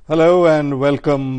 Hello and welcome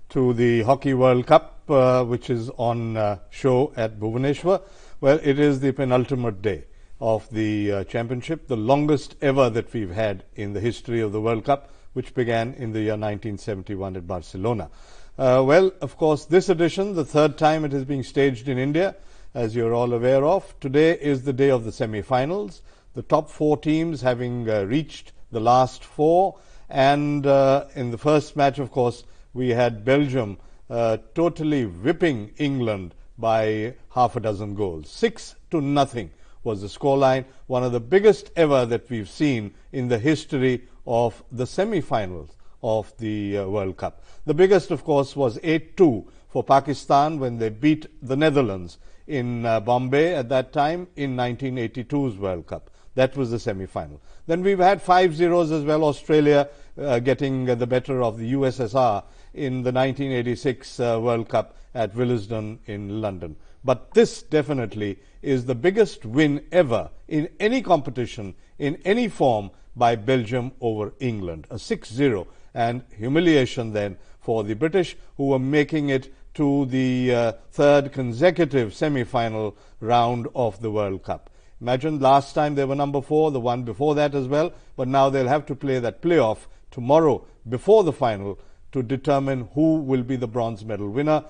to the Hockey World Cup, which is on show at Bhubaneswar. Well, it is the penultimate day of the championship, the longest ever that we've had in the history of the World Cup, which began in the year 1971 at Barcelona. Well, of course, this edition, the third time it is being staged in India, as you're all aware of. Today is the day of the semi-finals, the top four teams having reached the last four. And in the first match, of course, we had Belgium totally whipping England by half a dozen goals. 6-0 was the scoreline, one of the biggest ever that we've seen in the history of the semi-finals of the World Cup. The biggest, of course, was 8-2 for Pakistan when they beat the Netherlands in Bombay at that time in 1982's World Cup. That was the semi-final. Then we've had 5-0s as well. Australia getting the better of the USSR in the 1986 World Cup at Willesden in London. But this definitely is the biggest win ever in any competition, in any form, by Belgium over England. A 6-0 and humiliation then for the British, who were making it to the third consecutive semi-final round of the World Cup. Imagine last time they were number 4, the one before that as well, but now they'll have to play that playoff tomorrow before the final to determine who will be the bronze medal winner.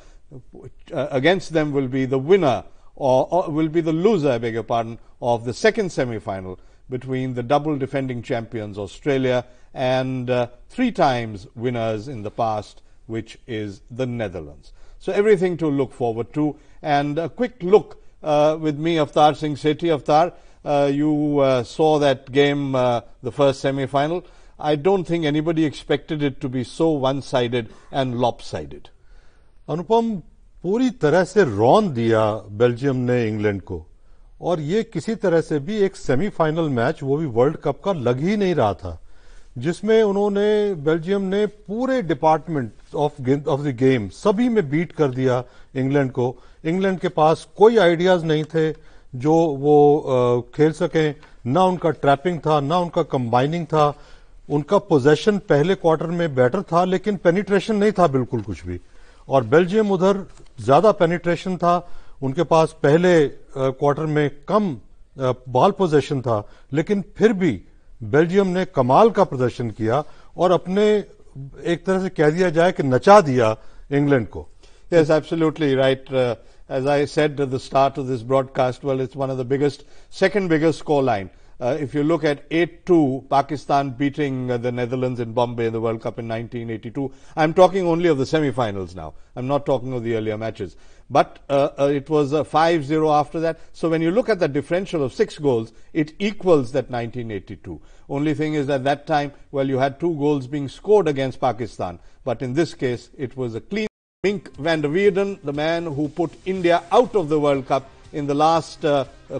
Against them will be the winner, or will be the loser, I beg your pardon, of the second semi-final between the double defending champions Australia and 3 times winners in the past, which is the Netherlands. So everything to look forward to. And a quick look with me, Avtar Singh Sethi. Avtar, you saw that game, the first semi-final. I don't think anybody expected it to be so one-sided and lopsided. अनुपम, पूरी तरह से रौन दिया Belgium ने England को, और ये किसी तरह से भी एक सेमीफाइनल मैच, वो भी वर्ल्ड कप का, लग ही नहीं रहा था, जिसमें उन्होंने, बेल्जियम ने पूरे डिपार्टमेंट ऑफ द गेम सभी में बीट कर दिया इंग्लैंड को. इंग्लैंड के पास कोई आइडियाज नहीं थे जो वो खेल सकें, ना उनका ट्रैपिंग था, ना उनका कंबाइनिंग था. उनका पोजेशन पहले क्वार्टर में बेटर था, लेकिन पेनिट्रेशन नहीं था बिल्कुल कुछ भी. और बेल्जियम उधर ज्यादा पेनिट्रेशन था, उनके पास पहले क्वार्टर में कम बॉल पोजेशन था, लेकिन फिर भी बेल्जियम ने कमाल का प्रदर्शन किया और अपने, एक तरह से कह दिया जाए कि नचा दिया इंग्लैंड को. Yes, absolutely right. As I said at the start of this broadcast, well, it's one of the biggest, second biggest scoreline. If you look at 8-2, Pakistan beating the Netherlands in Bombay in the World Cup in 1982. I'm talking only of the semi-finals now. I'm not talking of the earlier matches. But it was 5-0 after that. So when you look at the differential of 6 goals, it equals that 1982. Only thing is at that time, well, you had 2 goals being scored against Pakistan. But in this case, it was a clean. Mink van der Weerden, the man who put India out of the World Cup in the last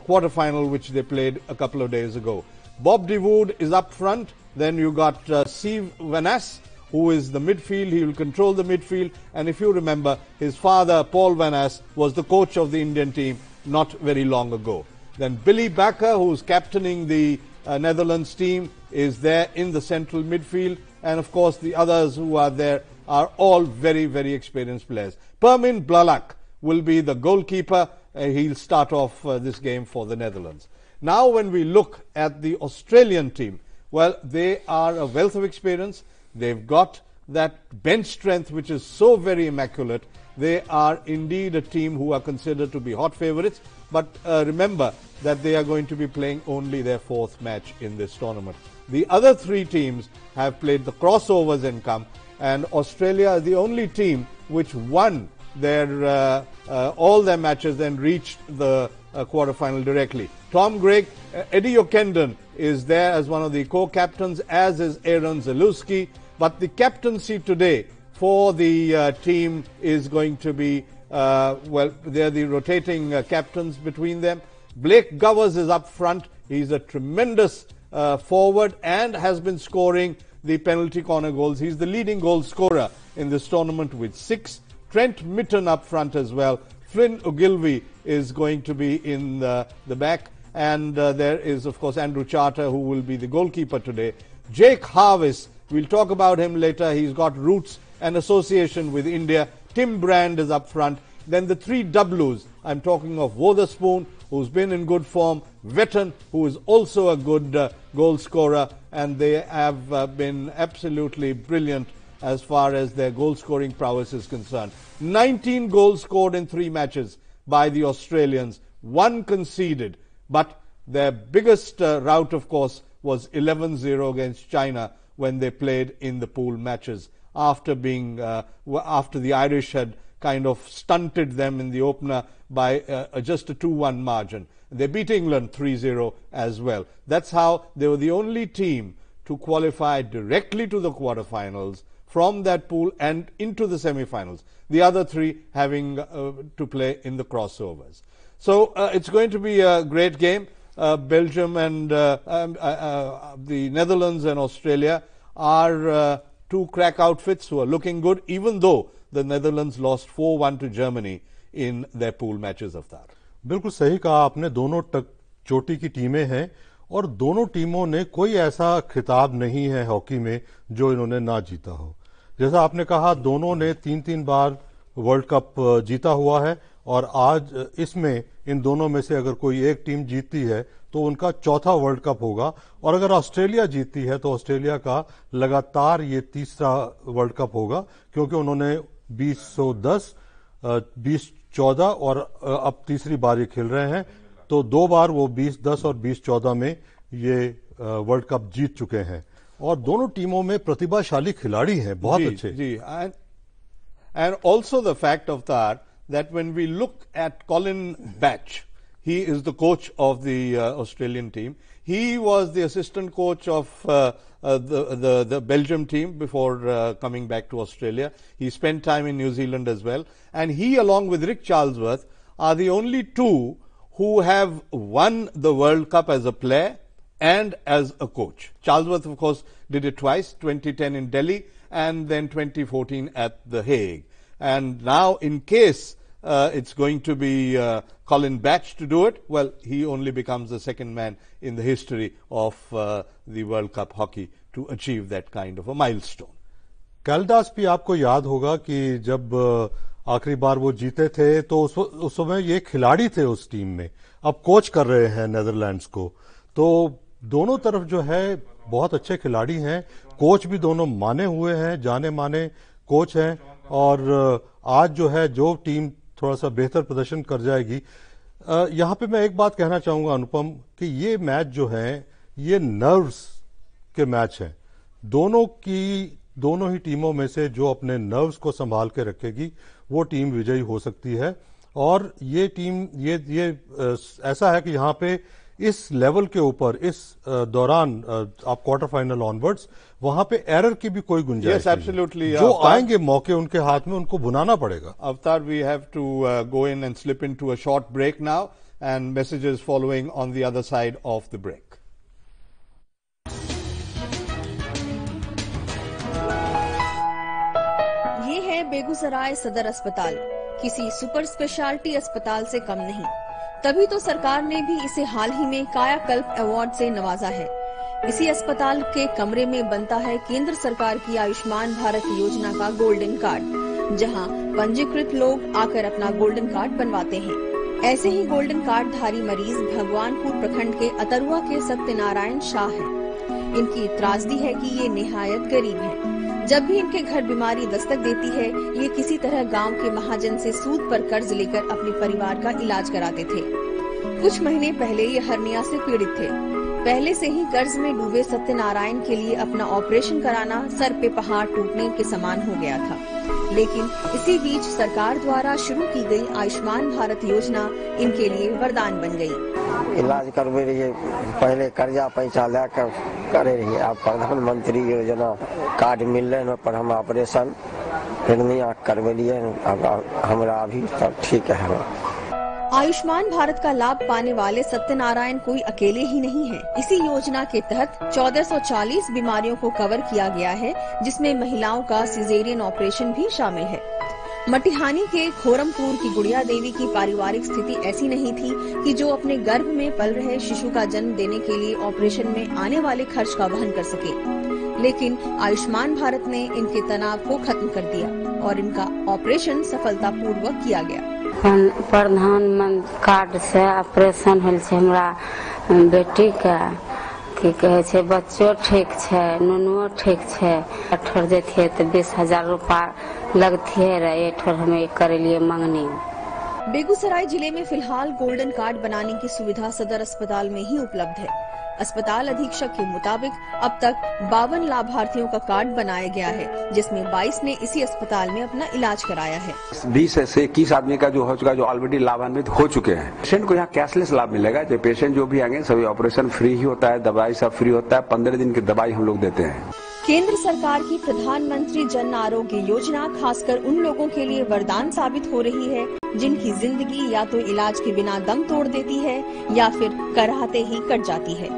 quarter-final, which they played a couple of days ago. Bob de Wood is up front. Then you got Steve Van Ness, who is the midfield. He will control the midfield. And if you remember, his father, Paul Van Ness, was the coach of the Indian team not very long ago. Then Billy Bakker, who's captaining the Netherlands team, is there in the central midfield. And of course, the others who are there are all very, very experienced players. Permin Blalak will be the goalkeeper. He'll start off this game for the Netherlands. Now when we look at the Australian team, well, they are a wealth of experience. They've got that bench strength which is so very immaculate. They are indeed a team who are considered to be hot favourites. But remember that they are going to be playing only their 4th match in this tournament. The other 3 teams have played the crossovers and come. And Australia is the only team which won their all their matches and reached the quarterfinal directly. Tom Gregg, Eddie O'Kendon is there as one of the co-captains, as is Aaron Zalewski. But the captaincy today for the team is going to be, well, they're the rotating captains between them. Blake Gowers is up front. He's a tremendous forward and has been scoring the penalty corner goals. He's the leading goal scorer in this tournament with 6. Trent Mitten up front as well. Flynn Ogilvie is going to be in the back. And there is, of course, Andrew Charter, who will be the goalkeeper today. Jake Harvis We'll talk about him later. He's got roots and association with India. Tim Brand is up front. Then the three W's. I'm talking of Wotherspoon, who's been in good form, Wetton, who is also a good goal scorer, and they have been absolutely brilliant as far as their goal scoring prowess is concerned. 19 goals scored in 3 matches by the Australians, 1 conceded, but their biggest rout, of course, was 11-0 against China when they played in the pool matches after the Irish had kind of stunted them in the opener by just a 2-1 margin. They beat England 3-0 as well. That's how they were the only team to qualify directly to the quarterfinals from that pool and into the semi-finals. The other 3 having to play in the crossovers. So it's going to be a great game. Belgium and the Netherlands and Australia are 2 crack outfits who are looking good, even though the Netherlands lost 4-1 to Germany in their pool matches of that. बिल्कुल सही कहा आपने, दोनों चोटी की टीमें हैं और दोनों टीमों ने कोई ऐसा खिताब नहीं है हॉकी में जो इन्होंने ना जीता हो। जैसा आपने कहा, दोनों ने 3-3 बार वर्ल्ड कप जीता हुआ है और आज इसमें इन दोनों में से अगर कोई एक टीम जीतती है तो उनका चौथा वर्ल्ड कप होगा, और अगर ऑस्ट्रेलिया जीतती है तो ऑस्ट्रेलिया का लगातार ये तीसरा वर्ल्ड कप होगा, क्योंकि उन्होंने 2010, 2014 और अब तीसरी बार ये खेल रहे हैं, तो 2 बार वो 2010 और 2014 में ये वर्ल्ड कप जीत चुके हैं और दोनों टीमों में प्रतिभाशाली खिलाड़ी हैं, बहुत अच्छे। जी, and also the fact of that when we look at Colin Batch, he is the coach of the Australian team. He was the assistant coach of the Belgium team before coming back to Australia. He spent time in New Zealand as well. And he, along with Rick Charlesworth, are the only 2 who have won the World Cup as a player and as a coach. Charlesworth, of course, did it twice, 2010 in Delhi and then 2014 at The Hague. And now, in case it's going to be Colin Batch to do it, well, he only becomes the second man in the history of the World Cup hockey to achieve that kind of a milestone. कैलडास भी आपको याद होगा कि जब आखिरी बार वो जीते थे तो उस समय ये खिलाड़ी थे उस टीम में, अब कोच कर रहे हैं नेदरलैंड्स को। तो दोनों तरफ जो है बहुत अच्छे खिलाड़ी हैं, कोच भी दोनों माने हुए हैं, जाने माने कोच हैं, और आज जो है जो टीम थोड़ा सा बेहतर प्रदर्शन कर जाएगी। यहां पे मैं एक बात कहना चाहूंगा अनुपम, कि ये मैच जो है ये नर्व्स के मैच हैं। दोनों ही टीमों में से जो अपने नर्व्स को संभाल के रखेगी वो टीम विजयी हो सकती है। और ये टीम ये ऐसा है कि यहां पे इस लेवल के ऊपर इस दौरान आप क्वार्टर फाइनल ऑनवर्ड्स वहां पे एरर की भी कोई गुंजाइश नहीं है। जो आएंगे मौके उनके हाथ में उनको भुनाना पड़ेगा। Avtar, we have to go in and slip into a short break now, and messages following on the other side of the break. ये है बेगूसराय सदर अस्पताल, किसी सुपर स्पेशलिटी अस्पताल से कम नहीं। तभी तो सरकार ने भी इसे हाल ही में कायाकल्प अवार्ड से नवाजा है। इसी अस्पताल के कमरे में बनता है केंद्र सरकार की आयुष्मान भारत योजना का गोल्डन कार्ड, जहां पंजीकृत लोग आकर अपना गोल्डन कार्ड बनवाते हैं। ऐसे ही गोल्डन कार्ड धारी मरीज भगवानपुर प्रखंड के अतरुआ के सत्यनारायण शाह हैं। इनकी त्रासदी है कि ये निहायत गरीब हैं। जब भी इनके घर बीमारी दस्तक देती है, ये किसी तरह गांव के महाजन से सूद पर कर्ज लेकर अपने परिवार का इलाज कराते थे। कुछ महीने पहले ये हर्निया से पीड़ित थे। पहले से ही कर्ज में डूबे सत्यनारायण के लिए अपना ऑपरेशन कराना सर पे पहाड़ टूटने के समान हो गया था। लेकिन इसी बीच सरकार द्वारा शुरू की गई आयुष्मान भारत योजना इनके लिए वरदान बन गई। इलाज करवे रहिए, पहले कर्जा पैसा लेकर करे रहिए, अब प्रधानमंत्री योजना कार्ड मिल रहे पर हम ऑपरेशन हिरनिया करवे लिए, हमारा अभी सब ठीक है। आयुष्मान भारत का लाभ पाने वाले सत्यनारायण कोई अकेले ही नहीं है। इसी योजना के तहत 1440 बीमारियों को कवर किया गया है, जिसमें महिलाओं का सिजेरियन ऑपरेशन भी शामिल है। मटिहानी के खोरमपुर की गुड़िया देवी की पारिवारिक स्थिति ऐसी नहीं थी कि जो अपने गर्भ में पल रहे शिशु का जन्म देने के लिए ऑपरेशन में आने वाले खर्च का वहन कर सके। लेकिन आयुष्मान भारत ने इनके तनाव को खत्म कर दिया और इनका ऑपरेशन सफलतापूर्वक किया गया। प्रधानमंत्री कार्ड से ऑपरेशन होल छै हमरा बेटी के, की कहे छै बच्चो ठीक छै, नुनुओ ठीक छै। ठोर जैथिए तो 20,000 रुपया लगथिए रहे, ठोर हमें करेलिए मंगनी। बेगूसराय जिले में फिलहाल गोल्डन कार्ड बनाने की सुविधा सदर अस्पताल में ही उपलब्ध है। अस्पताल अधीक्षक के मुताबिक अब तक 52 लाभार्थियों का कार्ड बनाया गया है, जिसमें 22 ने इसी अस्पताल में अपना इलाज कराया है। 20 से 21 आदमी का जो हो चुका, जो ऑलरेडी लाभान्वित हो चुके हैं। पेशेंट को यहाँ कैशलेस लाभ मिलेगा। जो पेशेंट जो भी आएंगे सभी ऑपरेशन फ्री ही होता है, दवाई सब फ्री होता है। 15 दिन की दवाई हम लोग देते हैं। केंद्र सरकार की प्रधानमंत्री जन आरोग्य योजना खासकर उन लोगों के लिए वरदान साबित हो रही है जिनकी जिंदगी या तो इलाज के बिना दम तोड़ देती है या फिर कराहते ही कट जाती है।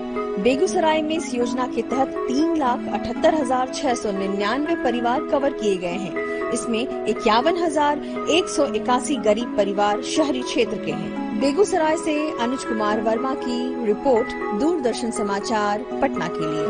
बेगूसराय में इस योजना के तहत 3,78,699 परिवार कवर किए गए हैं। इसमें 51,181 गरीब परिवार शहरी क्षेत्र के हैं। बेगूसराय से अनुज कुमार वर्मा की रिपोर्ट, दूरदर्शन समाचार, पटना के लिए।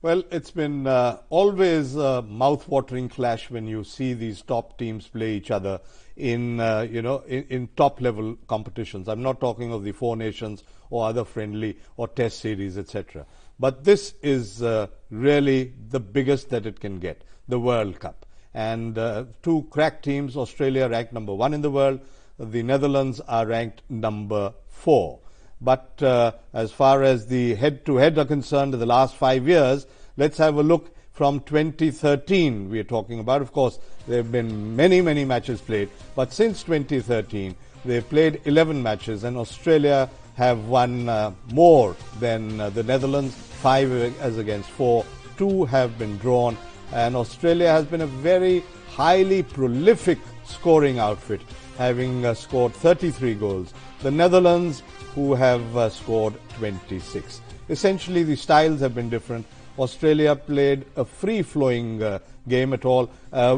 Well, it's been always a mouth-watering clash when you see these top teams play each other in, in top-level competitions. I'm not talking of the Four Nations or other friendly or test series, etc. But this is really the biggest that it can get, the World Cup. And two crack teams, Australia ranked number 1 in the world, the Netherlands are ranked number 4. But as far as the head-to-head are concerned in the last 5 years, let's have a look from 2013 we are talking about. Of course, there have been many, many matches played. But since 2013, they've played 11 matches and Australia have won more than the Netherlands, 5 as against 4. 2 have been drawn. And Australia has been a very highly prolific scoring outfit, having scored 33 goals. The Netherlands, who have scored 26. Essentially, the styles have been different. Australia played a free-flowing game at all,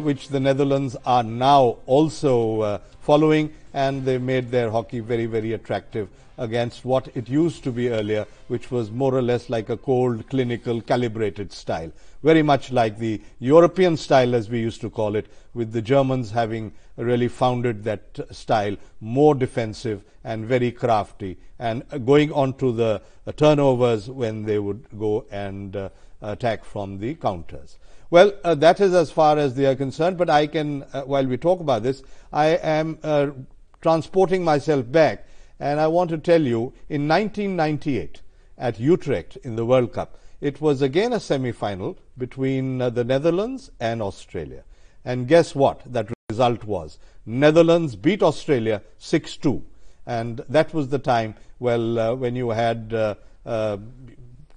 which the Netherlands are now also following, and they made their hockey very, very attractive against what it used to be earlier, which was more or less like a cold, clinical, calibrated style. Very much like the European style, as we used to call it, with the Germans having really founded that style, more defensive and very crafty, and going on to the turnovers when they would go and attack from the counters. Well, that is as far as they are concerned, but I can, while we talk about this, I am transporting myself back, and I want to tell you, in 1998, at Utrecht in the World Cup, it was again a semi-final between the Netherlands and Australia. And guess what that result was? Netherlands beat Australia 6-2. And that was the time, well, when you had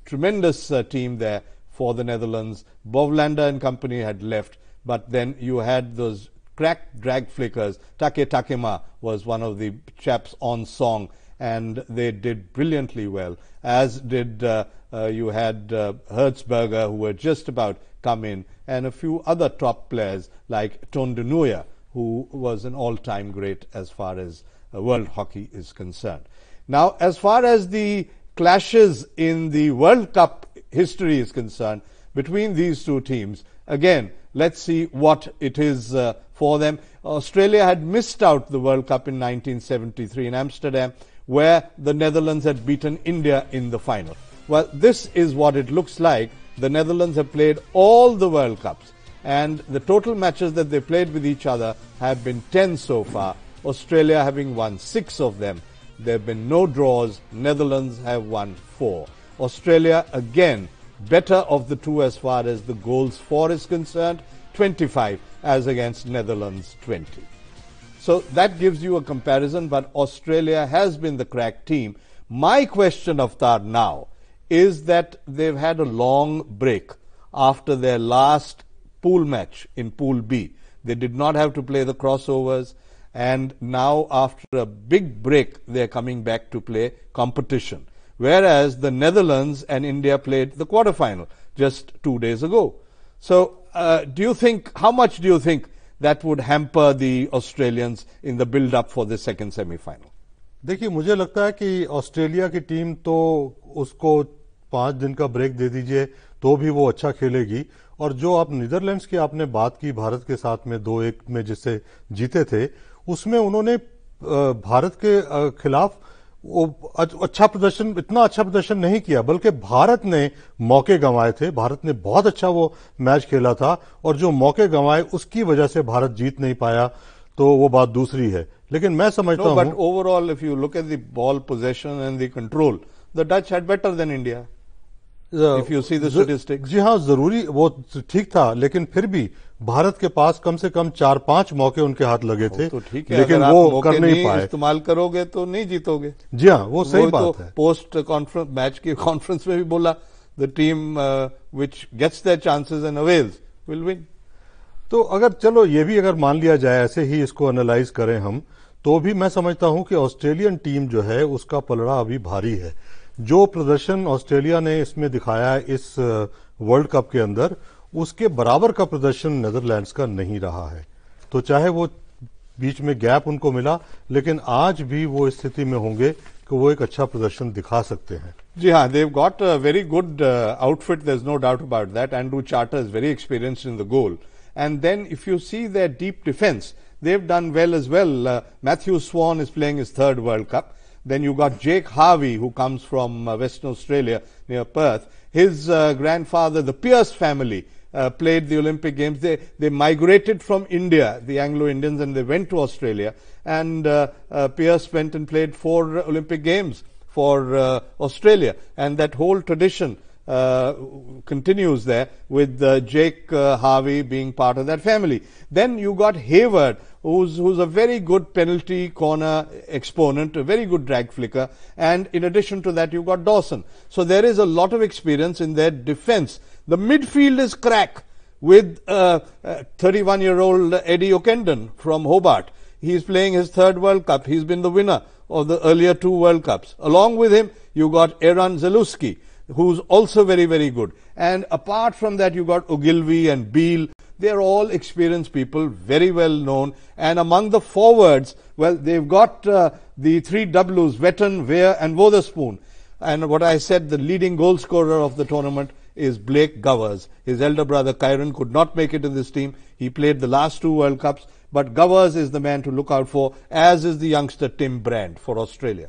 tremendous team there for the Netherlands. Bovlander and company had left, but then you had those crack drag flickers. Take Takema was one of the chaps on song, and they did brilliantly well, as did you had Hertzberger, who were just about come in, and a few other top players like Ton de Nooijer, who was an all-time great as far as world hockey is concerned. Now, as far as the clashes in the World Cup history is concerned between these two teams, again, let's see what it is for them. Australia had missed out the World Cup in 1973 in Amsterdam, where the Netherlands had beaten India in the final. Well, this is what it looks like. The Netherlands have played all the World Cups, and the total matches that they played with each other have been 10 so far, Australia having won 6 of them. There have been no draws. Netherlands have won 4. Australia, again, better of the two as far as the goals for is concerned, 25 as against Netherlands 20. So that gives you a comparison, but Australia has been the crack team. My question, Avtar, now is that they've had a long break after their last pool match in Pool B. They did not have to play the crossovers, and now after a big break they're coming back to play competition, whereas the Netherlands and India played the quarterfinal just 2 days ago. So do you think, how much do you think that would hamper the Australians in the build-up for the second semi-final? देखिए, मुझे लगता है कि Australia की team तो उसको 5 दिन का ब्रेक दे दीजिए तो भी वो अच्छा खेलेगी। और जो आप नीदरलैंड्स की आपने बात की भारत के साथ में 2-1 में जिससे जीते थे, उसमें उन्होंने भारत के खिलाफ वो अच्छा प्रदर्शन, इतना अच्छा प्रदर्शन नहीं किया, बल्कि भारत ने मौके गंवाए थे। भारत ने बहुत अच्छा वो मैच खेला था और जो मौके गंवाए उसकी वजह से भारत जीत नहीं पाया, तो वो बात दूसरी है। लेकिन मैं समझता हूं, but overall if you look at the ball possession and the control, the Dutch had better than India if you see the statistics. जी हाँ, जरूरी वो ठीक था, लेकिन फिर भी भारत के पास कम से कम 4-5 मौके उनके हाथ लगे थे, तो ठीक है, लेकिन वो कर नहीं पाए। इस्तेमाल करोगे तो नहीं जीतोगे। जी हाँ, वो सही बात तो है। पोस्ट कॉन्फ्रेंस मैच की कॉन्फ्रेंस में भी बोला, the team which gets their chances and avails will win. तो अगर चलो ये भी अगर मान लिया जाए, ऐसे ही इसको एनालाइज करें हम, तो भी मैं समझता हूं कि ऑस्ट्रेलियन टीम जो है उसका पलड़ा अभी भारी है। जो प्रदर्शन ऑस्ट्रेलिया ने इसमें दिखाया इस वर्ल्ड कप के अंदर, उसके बराबर का प्रदर्शन नेदरलैंड्स का नहीं रहा है। तो चाहे वो बीच में गैप उनको मिला, लेकिन आज भी वो स्थिति में होंगे कि वो एक अच्छा प्रदर्शन दिखा सकते हैं। जी हाँ, they've got a very good outfit, there's no doubt about that. Andrew Charter is very experienced in the goal. And then if you see their deep defense, they've done well as well. Matthew Swan is playing his third World Cup. Then you got Jake Harvey, who comes from Western Australia near Perth. His grandfather, the Pierce family, played the Olympic Games. They migrated from India, the Anglo-Indians, and they went to Australia. And Pierce went and played 4 Olympic Games for Australia. And that whole tradition continues there with Jake Harvey being part of that family. Then you got Hayward, who's a very good penalty corner exponent, a very good drag flicker, and in addition to that you got Dawson. So there is a lot of experience in their defense. The midfield is crack with 31-year-old Eddie O'Kendon from Hobart. He's playing his third World Cup. He's been the winner of the earlier 2 World Cups. Along with him, you got Aaron Zaluski, who's also very, very good. And apart from that, you got Ogilvy and Beale. They're all experienced people, very well known. And among the forwards, well, they've got the 3 W's, Wetton, Weir and Wotherspoon. And what I said, the leading goal scorer of the tournament is Blake Gowers. His elder brother Kyron could not make it in this team. He played the last 2 World Cups. But Gowers is the man to look out for, as is the youngster Tim Brand for Australia.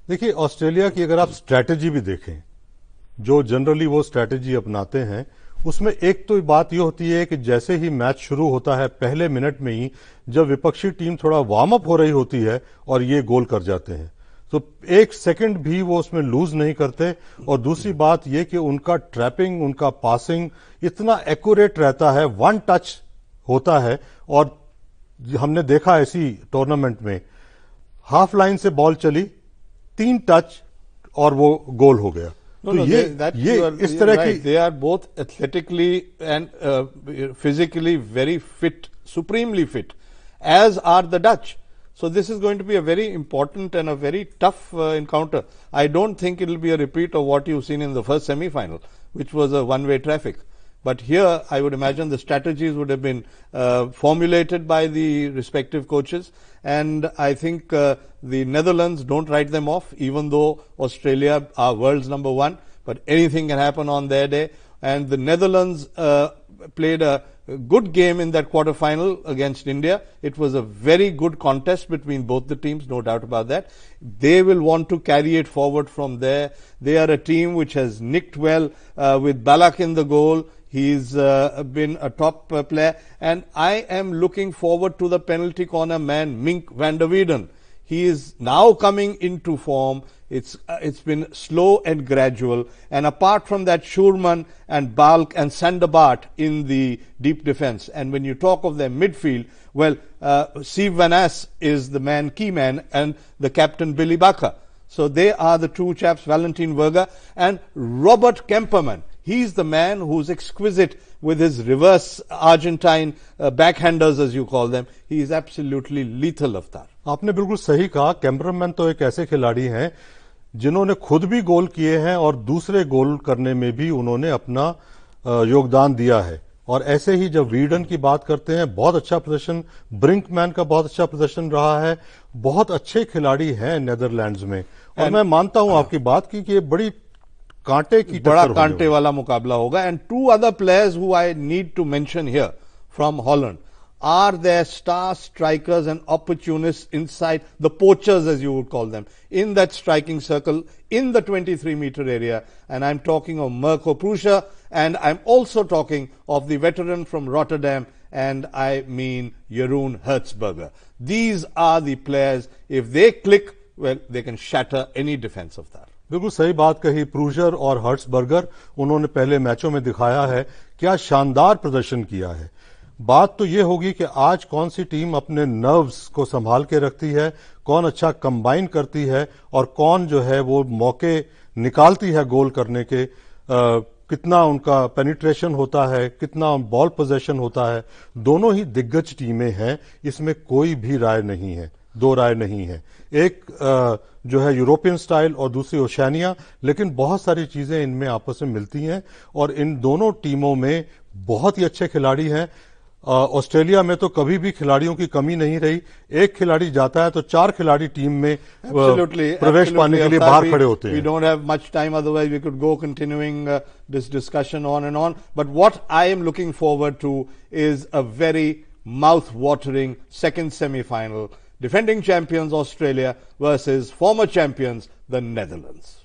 देखिए, Australia की अगर आप strategy भी देखें, जो generally वो strategy अपनाते हैं, उसमें एक तो बात ये होती है कि जैसे ही मैच शुरू होता है, पहले मिनट में ही जब विपक्षी टीम थोड़ा वार्म अप हो रही होती है और ये गोल कर जाते हैं, तो 1 सेकंड भी वो उसमें लूज नहीं करते। और दूसरी बात ये कि उनका ट्रैपिंग, उनका पासिंग इतना एक्यूरेट रहता है, 1 टच होता है। और हमने देखा ऐसी टूर्नामेंट में, हाफ लाइन से बॉल चली, 3 टच और वो गोल हो गया। No, no, इस तरह की, they are both athletically and physically very fit, supremely fit, as are the Dutch. So this is going to be a very important and a very tough encounter. I don't think it will be a repeat of what you've seen in the first semi-final, which was a one-way traffic. But here, I would imagine the strategies would have been formulated by the respective coaches. And I think the Netherlands don't write them off, even though Australia are world's #1. But anything can happen on their day. And the Netherlands played a good game in that quarterfinal against India. It was a very good contest between both the teams, no doubt about that. They will want to carry it forward from there. They are a team which has nicked well with Ballack in the goal. He's been a top player. And I am looking forward to the penalty corner man, Mink van der Weyden. He is now coming into form. It's been slow and gradual. And apart from that, Schurman and Balk and Sandergaard in the deep defense. And when you talk of their midfield, well, Steve Van Ass is the man, key man, and the captain Billy Bakker. So they are the 2 chaps, Valentin Verga and Robert Kemperman. He's the man who's exquisite with his reverse Argentine backhanders, as you call them. He is absolutely lethal, Avtar. आपने बिल्कुल सही कहा। कैम्परमैन तो एक ऐसे खिलाड़ी हैं जिन्होंने खुद भी गोल किए हैं और दूसरे गोल करने में भी उन्होंने अपना योगदान दिया है। और ऐसे ही जब वीडन की बात करते हैं, बहुत अच्छा प्रदर्शन, ब्रिंकमैन का बहुत अच्छा प्रदर्शन रहा है, बहुत अच्छे खिलाड़ी हैं नेदरलैंड्स में। और मैं मानता हूं आपकी बात की कि ये बड़ी कांटे की बड़ा टक्कर कांटे वाला मुकाबला होगा। And two other players who I need to mention here from Holland are their star strikers and opportunists inside, the poachers as you would call them, in that striking circle in the 23-meter area. And I'm talking of Mirko Prusa, and I'm also talking of the veteran from Rotterdam, and I mean Jeroen Hertzberger. These are the players, if they click, well, they can shatter any defense of that. बिल्कुल सही बात कही। प्रूजर और हर्ट्सबर्गर उन्होंने पहले मैचों में दिखाया है, क्या शानदार प्रदर्शन किया है। बात तो ये होगी कि आज कौन सी टीम अपने नर्व्स को संभाल के रखती है, कौन अच्छा कंबाइन करती है और कौन जो है वो मौके निकालती है गोल करने के, कितना उनका पेनिट्रेशन होता है, कितना बॉल पोजेशन होता है। दोनों ही दिग्गज टीमें हैं, इसमें कोई भी राय नहीं है, दो राय नहीं है। एक जो है यूरोपियन स्टाइल और दूसरी ओशियानिया, लेकिन बहुत सारी चीजें इनमें आपस में मिलती हैं और इन दोनों टीमों में बहुत ही अच्छे खिलाड़ी हैं। ऑस्ट्रेलिया में तो कभी भी खिलाड़ियों की कमी नहीं रही, एक खिलाड़ी जाता है तो चार खिलाड़ी टीम में प्रवेश पाने के लिए बाहर खड़े होते हैं। We don't have much time, otherwise we could go continuing this discussion on and on. But what I am looking forward to is a very mouth-watering second semi-final. Defending champions Australia versus former champions the Netherlands.